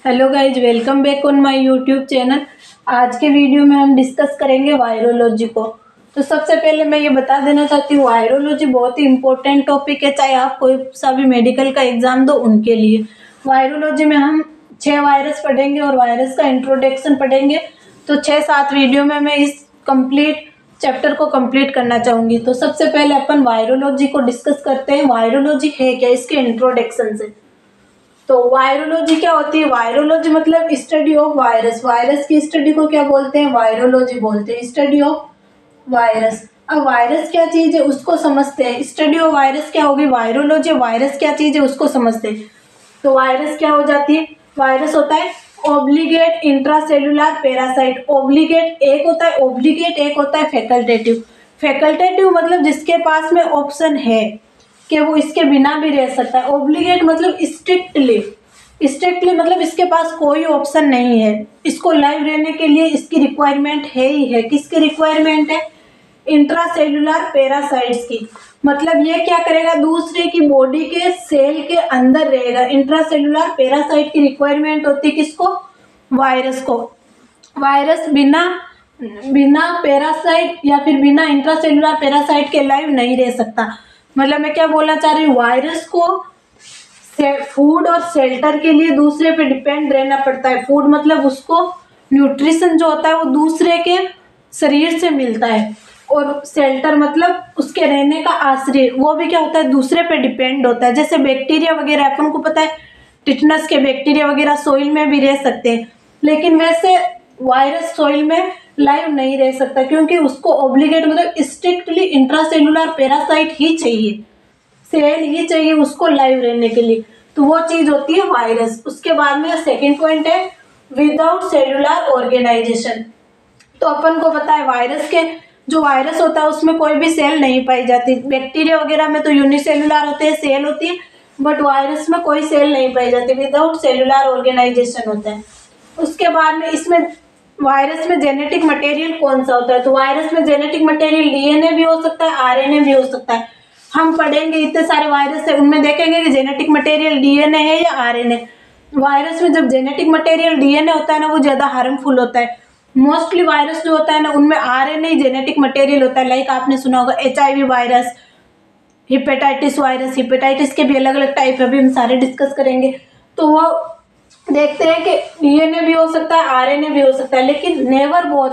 Hello guys, welcome back on my YouTube channel. आज के video में हम डिस्कस करेंगे वायरोलॉजी को। तो सबसे पहले मैं ये बता देना चाहती हूँ, वायरोलॉजी बहुत ही इंपॉर्टेंट टॉपिक है, चाहे आप कोई सा भी मेडिकल का एग्जाम दो उनके लिए। वायरोलॉजी में हम 6 वायरस पढ़ेंगे और वायरस का इंट्रोडक्शन पढ़ेंगे। तो 6-7 वीडियो में मैं इस कंप्लीट चैप्टर को कंप्लीट करना चाहूँगी। तो सबसे पहले अपन वायरोलॉजी को डिस्कस करते हैं। वायरोलॉजी है क्या, इसके इंट्रोडक्शन से। तो वायरोलॉजी क्या होती है? वायरोलॉजी मतलब स्टडी ऑफ वायरस। वायरस की स्टडी को क्या बोलते हैं? वायरोलॉजी बोलते हैं, स्टडी ऑफ वायरस। अब वायरस क्या चीज है उसको समझते हैं। स्टडी ऑफ वायरस क्या होगी? वायरोलॉजी। वायरस क्या चीज है उसको समझते हैं। तो वायरस क्या हो जाती है? वायरस होता है ऑब्लिगेट इंट्रासेल्युलर पैरासाइट। ऑब्लिगेट एक होता है, ऑब्लिगेट एक होता है फैकल्टेटिव। फैकल्टेटिव मतलब जिसके पास में ऑप्शन है कि वो इसके बिना भी रह सकता है। ऑब्लिगेट मतलब स्ट्रिक्टली। स्ट्रिक्टली मतलब इसके पास कोई ऑप्शन नहीं है, इसको लाइव रहने के लिए इसकी रिक्वायरमेंट है ही है। किसकी रिक्वायरमेंट है? इंट्रासेल्युलर पैरासाइट्स की। मतलब ये क्या करेगा? दूसरे की बॉडी के सेल के अंदर रहेगा। इंट्रासेल्युलर पैरासाइट की रिक्वायरमेंट होती है किसको? वायरस को। वायरस बिना पैरासाइट या फिर बिना इंट्रासेल्युलर पैरासाइट के लाइव नहीं रह सकता। मतलब मैं क्या बोलना चाह रही हूँ, वायरस को फूड और शेल्टर के लिए दूसरे पे डिपेंड रहना पड़ता है। फूड मतलब उसको न्यूट्रिशन जो होता है वो दूसरे के शरीर से मिलता है, और शेल्टर मतलब उसके रहने का आश्रय, वो भी क्या होता है? दूसरे पे डिपेंड होता है। जैसे बैक्टीरिया वगैरह, अपन को पता है टिटनस के बैक्टीरिया वगैरह सोइल में भी रह सकते हैं, लेकिन वैसे वायरस सोइल में लाइव नहीं रह सकता, क्योंकि उसको ऑब्लिगेट मतलब स्ट्रिक्टली इंट्रासेल्युलर पैरासाइट ही चाहिए, सेल ही चाहिए उसको लाइव रहने के लिए। तो वो चीज होती है वायरस। उसके बाद में सेकंड पॉइंट है विदाउट सेल्युलर ऑर्गेनाइजेशन। तो अपन को पता है वायरस के जो वायरस होता है उसमें कोई भी सेल नहीं पाई जाती। बैक्टीरिया वगैरह में तो यूनिसेल्युलर होते हैं, सेल होती है, बट वायरस में कोई सेल नहीं पाई जाती, विदाउट सेल्युलर ऑर्गेनाइजेशन होता है। उसके बाद में इसमें वायरस में जेनेटिक मटेरियल कौन सा होता है? तो वायरस में जेनेटिक मटेरियल डीएनए भी हो सकता है, आरएनए भी हो सकता है। हम पढ़ेंगे इतने सारे वायरस है, उनमें देखेंगे कि जेनेटिक मटेरियल डीएनए है या आरएनए। वायरस में जब जेनेटिक मटेरियल डीएनए होता है ना, वो ज्यादा हार्मफुल होता है। मोस्टली वायरस जो होता है ना, उनमें आरएनए ही जेनेटिक मटेरियल होता है। लाइक आपने सुना होगा HIV virus, hepatitis virus. Hepatitis के भी अलग अलग टाइप है, अभी हम सारे डिस्कस करेंगे। तो वो देखते हैं कि डीएनए भी हो सकता है, आरएनए भी हो सकता है, लेकिन नेवर बोथ,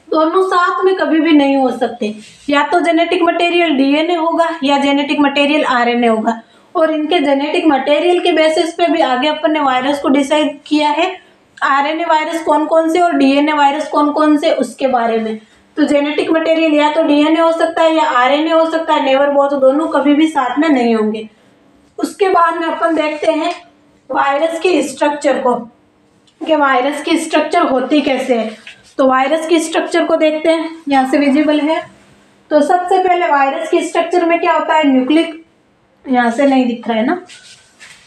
दोनों साथ में कभी भी नहीं हो सकते। या तो जेनेटिक मटेरियल डीएनए होगा या जेनेटिक मटेरियल आरएनए होगा। और इनके जेनेटिक मटेरियल के बेसिस पे भी आगे अपन ने वायरस को डिसाइड किया है, आरएनए वायरस कौन कौन से और डीएनए वायरस कौन कौन से, उसके बारे में। तो जेनेटिक मटेरियल या तो डीएनए हो सकता है या आरएनए हो सकता है, नेवर बोथ, दोनों कभी भी साथ में नहीं होंगे। उसके बाद में अपन देखते हैं वायरस की स्ट्रक्चर को, कि वायरस की स्ट्रक्चर होती कैसे है। तो वायरस की स्ट्रक्चर को देखते हैं, यहाँ से विजिबल है। तो सबसे पहले वायरस की स्ट्रक्चर में क्या होता है? न्यूक्लिक, यहाँ से नहीं दिख रहा है ना।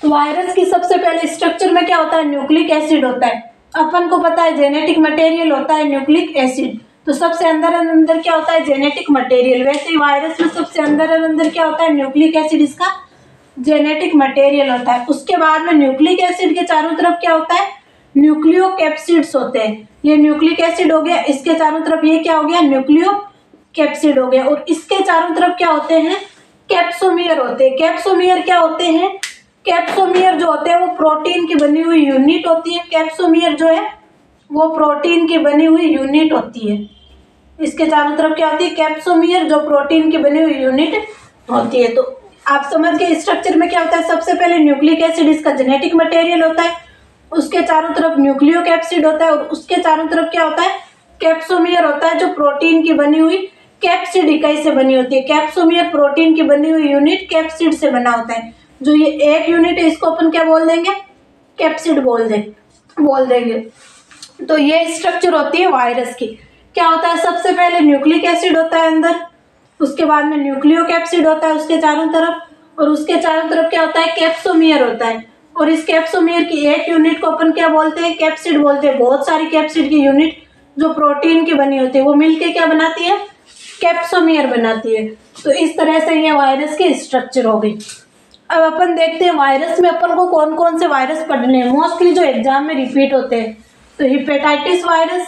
तो वायरस की सबसे पहले स्ट्रक्चर में क्या होता है? न्यूक्लिक एसिड होता है। अपन को पता है जेनेटिक मटेरियल होता है न्यूक्लिक एसिड। तो सबसे अंदर अंदर क्या होता है? Genetic material. वैसे ही वायरस में सबसे अंदर अंदर क्या होता है? न्यूक्लिक एसिड, इसका जेनेटिक मटेरियल होता है। उसके बाद में न्यूक्लिक एसिड के चारों तरफ क्या होता है? न्यूक्लियोकैप्सिड्स होते हैं। ये न्यूक्लिक एसिड हो गया, इसके चारों तरफ ये क्या हो गया? न्यूक्लियोकैप्सिड हो गया। और इसके चारों तरफ क्या होते हैं? कैप्सोमियर होते हैं। कैप्सोमियर क्या होते हैं? कैप्सोमियर जो होते हैं वो प्रोटीन की बनी हुई यूनिट होती है। कैप्सोमियर जो है वो प्रोटीन की बनी हुई यूनिट होती है। इसके चारों तरफ क्या होती है? कैप्सोमियर, जो प्रोटीन की बनी हुई यूनिट होती है। तो आप समझ गए स्ट्रक्चर में क्या होता है। सबसे पहले न्यूक्लिक एसिड, इसका जेनेटिक मटेरियल होता है, उसके चारों तरफ न्यूक्लियोकैप्सिड होता है, और उसके चारों तरफ क्या होता है? कैप्सोमियर होता है, जो प्रोटीन की बनी हुई कैप्सिड इकाई से बनी होती है। कैप्सोमियर प्रोटीन की बनी हुई यूनिट कैप्सिड से बना होता है। जो ये एक यूनिट है इसको अपन क्या बोल देंगे? कैप्सिड बोल देंगे। तो ये स्ट्रक्चर होती है वायरस की। क्या होता है? सबसे पहले न्यूक्लिक एसिड होता है अंदर, उसके बाद में न्यूक्लियोकैप्सिड होता है उसके चारों तरफ, और उसके चारों तरफ क्या होता है? कैप्सोमियर होता है। और इस कैप्सोमियर की एक यूनिट को अपन क्या बोलते हैं? कैप्सिड बोलते हैं। बहुत सारी कैप्सिड की यूनिट जो प्रोटीन की बनी होती है वो मिलके क्या बनाती है? कैप्सोमियर बनाती है। तो इस तरह से ये वायरस की स्ट्रक्चर हो गई। अब अपन देखते हैं वायरस में अपन को कौन कौन से वायरस पढ़ने हैं, मोस्टली जो एग्जाम में रिपीट होते हैं। तो hepatitis virus,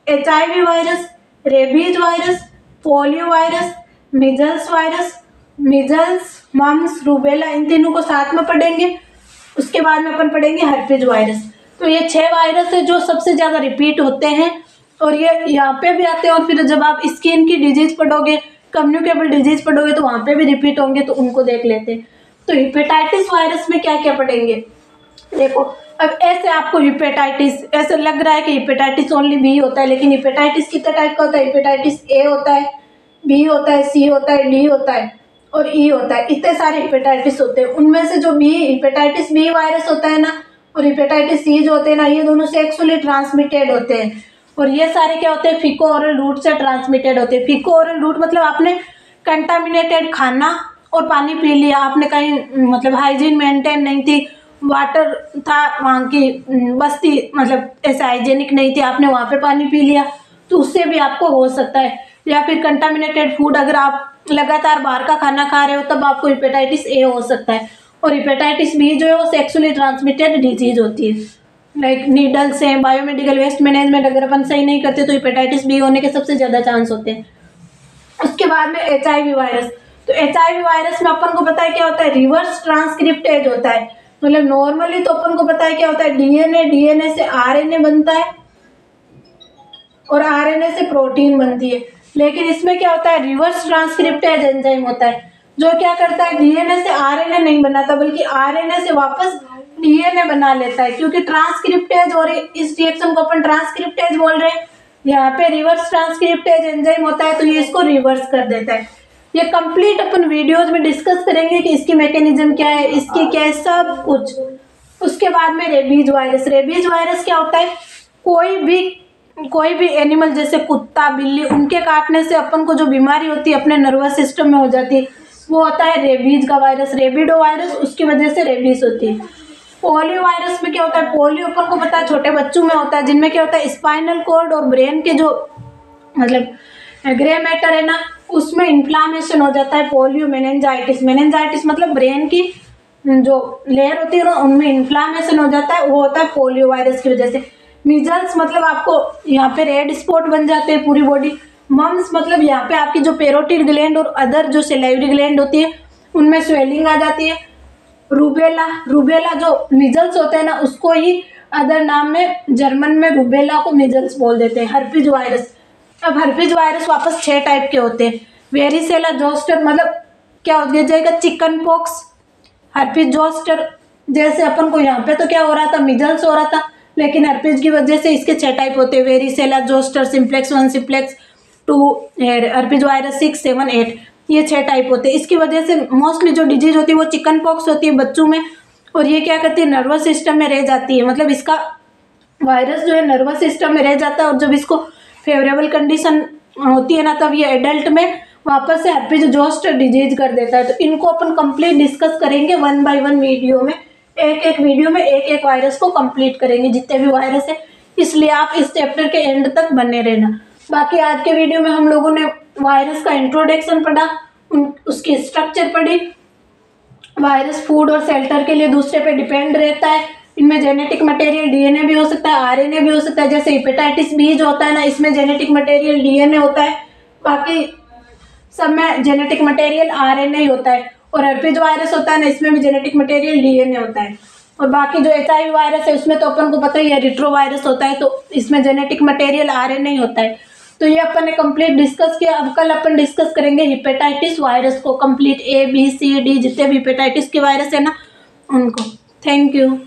HIV virus, rabies virus, polio virus, measles virus, measles, mumps, rubella, इन तीनों को साथ में पढ़ेंगे। उसके बाद में अपन पढ़ेंगे हर्पिज वायरस। तो ये 6 वायरस है जो सबसे ज़्यादा रिपीट होते हैं और ये यहाँ पे भी आते हैं। और फिर जब आप स्किन की डिजीज पढ़ोगे, कम्युनिकेबल डिजीज पढ़ोगे तो वहाँ पे भी रिपीट होंगे, तो उनको देख लेते हैं। तो हेपेटाइटिस वायरस में क्या क्या पढ़ेंगे, देखो। अब ऐसे आपको हेपेटाइटिस ऐसे लग रहा है कि हेपेटाइटिस ओनली बी होता है, लेकिन हेपेटाइटिस कितने टाइप का होता है? हेपेटाइटिस ए होता है, बी होता है, सी होता है, डी होता है और ई होता है। इतने सारे हेपेटाइटिस होते हैं। उनमें से जो बी हेपेटाइटिस बी वायरस होता है ना, और हेपेटाइटिस सी जो होते हैं ना, ये दोनों सेक्सुअली ट्रांसमिटेड होते हैं। और ये सारे क्या होते हैं? फीको ओरल रूट से ट्रांसमिटेड होते हैं। फीको ओरल रूट मतलब आपने कंटामिनेटेड खाना और पानी पी लिया, आपने कहीं मतलब हाइजीन मेंटेन नहीं थी, वाटर था वहाँ की बस्ती मतलब ऐसे हाइजेनिक नहीं थी, आपने वहाँ पे पानी पी लिया, तो उससे भी आपको हो सकता है। या फिर कंटामिनेटेड फूड, अगर आप लगातार बाहर का खाना खा रहे हो तब आपको हेपेटाइटिस ए हो सकता है। और हेपेटाइटिस बी जो है वो सेक्सुअली ट्रांसमिटेड डिजीज होती है, लाइक नीडल से। बायोमेडिकल वेस्ट मैनेजमेंट अगर अपन सही नहीं करते तो हेपेटाइटिस बी होने के सबसे ज़्यादा चांस होते हैं। उसके बाद में HIV वायरस। तो HIV वायरस में अपन को पता है क्या होता है? रिवर्स ट्रांसक्रिप्टेज होता है। मतलब नॉर्मली तो अपन को पता है क्या होता है? DNA से RNA बनता है और RNA से प्रोटीन बनती है। लेकिन इसमें क्या होता है? रिवर्स ट्रांसक्रिप्टेज एंजाइम होता है, जो क्या करता है? DNA से RNA नहीं बनाता, बल्कि RNA से वापस DNA बना लेता है। क्योंकि ट्रांसक्रिप्टेज, और इस रिएक्शन को अपन ट्रांसक्रिप्टेज बोल रहे हैं, यहाँ पे रिवर्स ट्रांसक्रिप्टेज एंजाइम होता है, तो ये इसको रिवर्स कर देता है। ये कंप्लीट अपन वीडियोज में डिस्कस करेंगे कि इसकी मैकेनिज्म क्या है, इसकी क्या है, सब कुछ। उसके बाद में रेबीज वायरस। रेबीज वायरस क्या होता है? कोई भी एनिमल जैसे कुत्ता, बिल्ली, उनके काटने से अपन को जो बीमारी होती है अपने नर्वस सिस्टम में हो जाती है, वो होता है रेबीज का वायरस, रेबिडो वायरस। उसकी वजह से रेबीज होती है। पोलियो वायरस में क्या होता है? पोलियो अपन को पता है छोटे बच्चों में होता है, जिनमें क्या होता है? स्पाइनल कॉर्ड और ब्रेन के जो मतलब ग्रे मैटर है ना, उसमें इन्फ्लामेशन हो जाता है। पोलियो मेनिंजाइटिस, मेनिंजाइटिस मतलब ब्रेन की जो लेयर होती है ना, उनमें इन्फ्लामेशन हो जाता है, वो होता है पोलियो वायरस की वजह से। मिजल्स मतलब आपको यहाँ पे रेड स्पॉट बन जाते हैं पूरी बॉडी। मम्स मतलब यहाँ पे आपकी जो पेरोटिड ग्लैंड और अदर जो सेलाइवरी ग्लैंड होती है उनमें स्वेलिंग आ जाती है। रूबेला, रूबेला जो मिजल्स होते हैं ना, उसको ही अदर नाम में जर्मन में रूबेला को मिजल्स बोल देते हैं। Herpes virus. अब हर्पिज वायरस वापस 6 टाइप के होते हैं। वेरिसेला जोस्टर मतलब क्या हो जाएगा? Chicken pox, herpes zoster. जैसे अपन को यहाँ पे तो क्या हो रहा था? मिजल्स हो रहा था, लेकिन हर्पिज की वजह से इसके 6 टाइप होते हैं। Varicella zoster, simplex 1, simplex 2, herpes virus 6, 7, 8, ये 6 टाइप होते हैं। इसकी वजह से मोस्टली जो डिजीज होती है वो चिकन पॉक्स होती है बच्चों में, और ये क्या करती है? नर्वस सिस्टम में रह जाती है। मतलब इसका वायरस जो है नर्वस सिस्टम में रह जाता है, और जब इसको फेवरेबल कंडीशन होती है ना, तब ये एडल्ट में वापस से हर्पिज जोस्टर डिजीज कर देता है। तो इनको अपन कंप्लीट डिस्कस करेंगे 1 by 1 वीडियो में। एक वीडियो में एक वायरस को कंप्लीट करेंगे, जितने भी वायरस है। इसलिए आप इस चैप्टर के एंड तक बने रहना। बाकी आज के वीडियो में हम लोगों ने वायरस का इंट्रोडक्शन पढ़ा, उसकी स्ट्रक्चर पढ़ी। वायरस फूड और शेल्टर के लिए दूसरे पे डिपेंड रहता है। इनमें जेनेटिक मटेरियल DNA भी हो सकता है, RNA भी हो सकता है। जैसे हेपेटाइटिस बी जो होता है ना, इसमें जेनेटिक मटेरियल DNA होता है, बाकी सब में जेनेटिक मटेरियल RNA ही होता है। और हर्पिज वायरस होता है ना, इसमें भी जेनेटिक मटेरियल DNA होता है। और बाकी जो HIV वायरस है उसमें तो अपन को पता ही है रिट्रो वायरस होता है, तो इसमें जेनेटिक मटेरियल RNA ही होता है। तो ये अपन ने कंप्लीट डिस्कस किया। अब कल अपन डिस्कस करेंगे हेपेटाइटिस वायरस को complete, A B C D जितने भी हेपेटाइटिस के वायरस है ना उनको। Thank you.